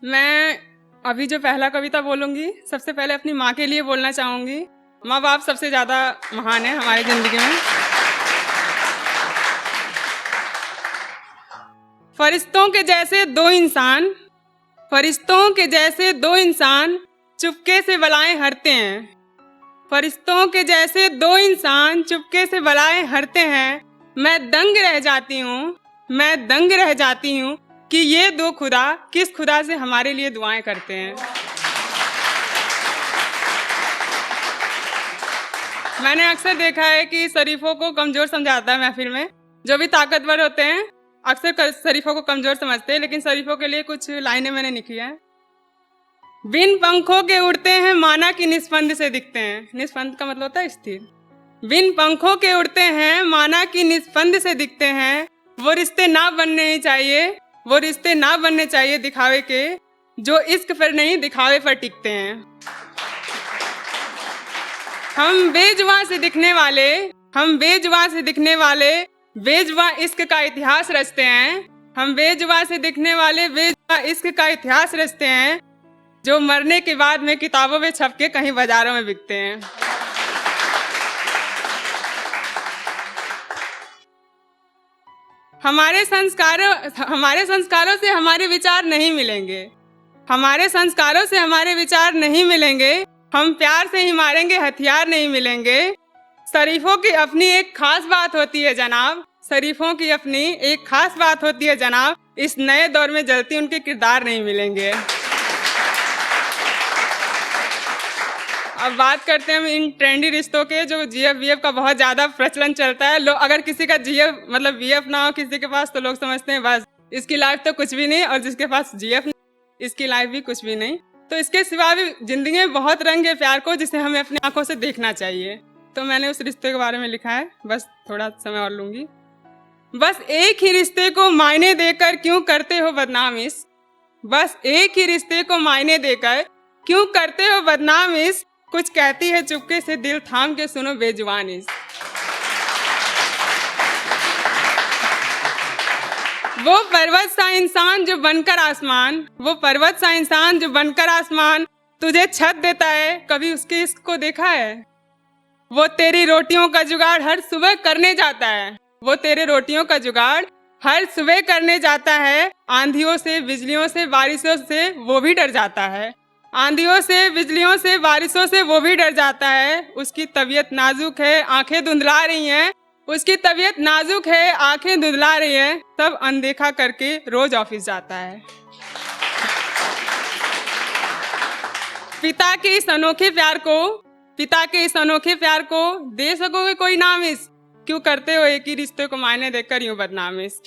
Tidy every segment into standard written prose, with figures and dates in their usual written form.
मैं अभी जो पहला कविता बोलूंगी, सबसे पहले अपनी माँ के लिए बोलना चाहूंगी। माँ बाप सबसे ज़्यादा महान है हमारी ज़िंदगी में। फरिश्तों के जैसे दो इंसान, फरिश्तों के जैसे दो इंसान चुपके से बलाएं हरते हैं। फरिश्तों के जैसे दो इंसान चुपके से बलाएं हरते हैं। मैं दंग रह जाती हूँ, मैं दंग रह जाती हूँ कि ये दो खुदा किस खुदा से हमारे लिए दुआएं करते हैं। मैंने अक्सर देखा है कि शरीफों को कमज़ोर समझाता है महफिल में। जो भी ताकतवर होते हैं अक्सर शरीफों को कमज़ोर समझते हैं, लेकिन शरीफों के लिए कुछ लाइनें मैंने लिखी हैं। बिन पंखों के उड़ते हैं माना कि निस्पंद से दिखते हैं। निस्पंद का मतलब होता है स्थिर। बिन पंखों के उड़ते हैं माना कि निस्पंद से दिखते हैं। वो रिश्ते ना बनने ही चाहिए, वो रिश्ते ना बनने चाहिए दिखावे के, जो इश्क पर नहीं दिखावे पर टिकते हैं। हम बेजुबां से दिखने वाले, हम बेजुबां से दिखने वाले बेजुबां इश्क का इतिहास रचते हैं। हम बेजुबां से दिखने वाले बेजुबां इश्क का इतिहास रचते हैं, जो मरने के बाद में किताबों में छप के कहीं बाजारों में बिकते हैं। हमारे संस्कारों से हमारे विचार नहीं मिलेंगे, हमारे संस्कारों से हमारे विचार नहीं मिलेंगे। हम प्यार से ही मारेंगे, हथियार नहीं मिलेंगे। शरीफों की अपनी एक खास बात होती है जनाब, शरीफों की अपनी एक खास बात होती है जनाब। इस नए दौर में जलती उनके किरदार नहीं मिलेंगे। अब बात करते हैं हम इन ट्रेंडी रिश्तों के, जो जीएफ वीएफ का बहुत ज़्यादा प्रचलन चलता है। लोग अगर किसी का जीएफ मतलब वीएफ ना हो किसी के पास, तो लोग समझते हैं बस इसकी लाइफ तो कुछ भी नहीं, और जिसके पास जीएफ नहीं इसकी लाइफ भी कुछ भी नहीं। तो इसके सिवा भी जिंदगी में बहुत रंग है प्यार को, जिसे हमें अपनी आंखों से देखना चाहिए। तो मैंने उस रिश्ते के बारे में लिखा है, बस थोड़ा समय और लूंगी। बस एक ही रिश्ते को मायने देकर क्यों करते हो बदनाम इश्क, बस एक ही रिश्ते को मायने देकर क्यों करते हो बदनाम इश्क। कुछ कहती है चुपके से दिल थाम के सुनो बेजुबान इश्क। वो पर्वत सा इंसान जो बनकर आसमान, वो पर्वत सा इंसान जो बनकर आसमान तुझे छत देता है, कभी उसके इश्क को देखा है। वो तेरी रोटियों का जुगाड़ हर सुबह करने जाता है, वो तेरे रोटियों का जुगाड़ हर सुबह करने जाता है। आंधियों से बिजलियों से बारिशों से वो भी डर जाता है, आंधियों से बिजलियों से बारिशों से वो भी डर जाता है। उसकी तबीयत नाजुक है, आंखें धुंधला रही हैं, उसकी तबीयत नाजुक है, आंखें धुंधला रही हैं। सब अनदेखा करके रोज ऑफिस जाता है। पिता के इस अनोखे प्यार को, पिता के इस अनोखे प्यार को दे सकोगे कोई नाम इस, क्यों करते हो एक ही रिश्ते को मायने देकर यूं बदनाम इस।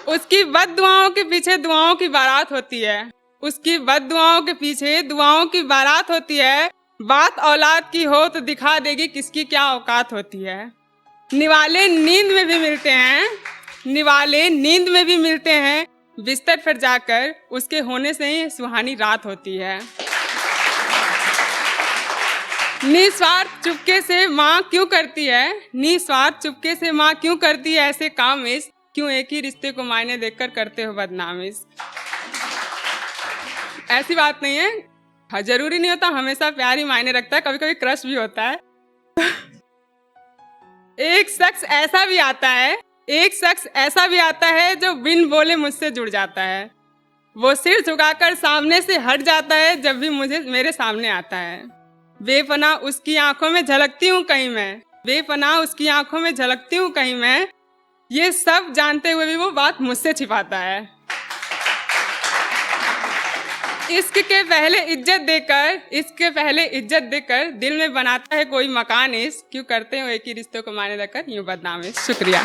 उसकी बद दुआओं के पीछे दुआओं की बारात होती है, उसकी बद दुआओं के पीछे दुआओं की बारात होती है। बात औलाद की हो तो दिखा देगी किसकी क्या औकात होती है। निवाले नींद में भी मिलते हैं, निवाले नींद में भी मिलते हैं, बिस्तर पर जाकर उसके होने से ही सुहानी रात होती है। निस्वार्थ चुपके से माँ क्यों करती है, निस्वार्थ चुपके से माँ क्यों करती है ऐसे काम इस, क्यों एक ही रिश्ते को मायने देकर करते हो बदनाम इस। ऐसी बात नहीं है, जरूरी नहीं होता हमेशा प्यार ही मायने रखता है, कभी कभी क्रश भी होता है। एक शख्स ऐसा भी आता है, एक शख्स ऐसा भी आता है जो बिन बोले मुझसे जुड़ जाता है। वो सिर झुकाकर सामने से हट जाता है जब भी मुझे मेरे सामने आता है। बेपनाह उसकी आंखों में झलकती हूँ कहीं मैं, बेपनाह उसकी आंखों में झलकती हूँ कहीं मैं। ये सब जानते हुए भी वो बात मुझसे छिपाता है। इश्क के पहले इज्जत देकर, इश्क के पहले इज्जत देकर दिल में बनाता है कोई मकान इश्क, क्यों करते हो एक ही रिश्ते को मायने देकर यूं बदनाम इश्क। शुक्रिया।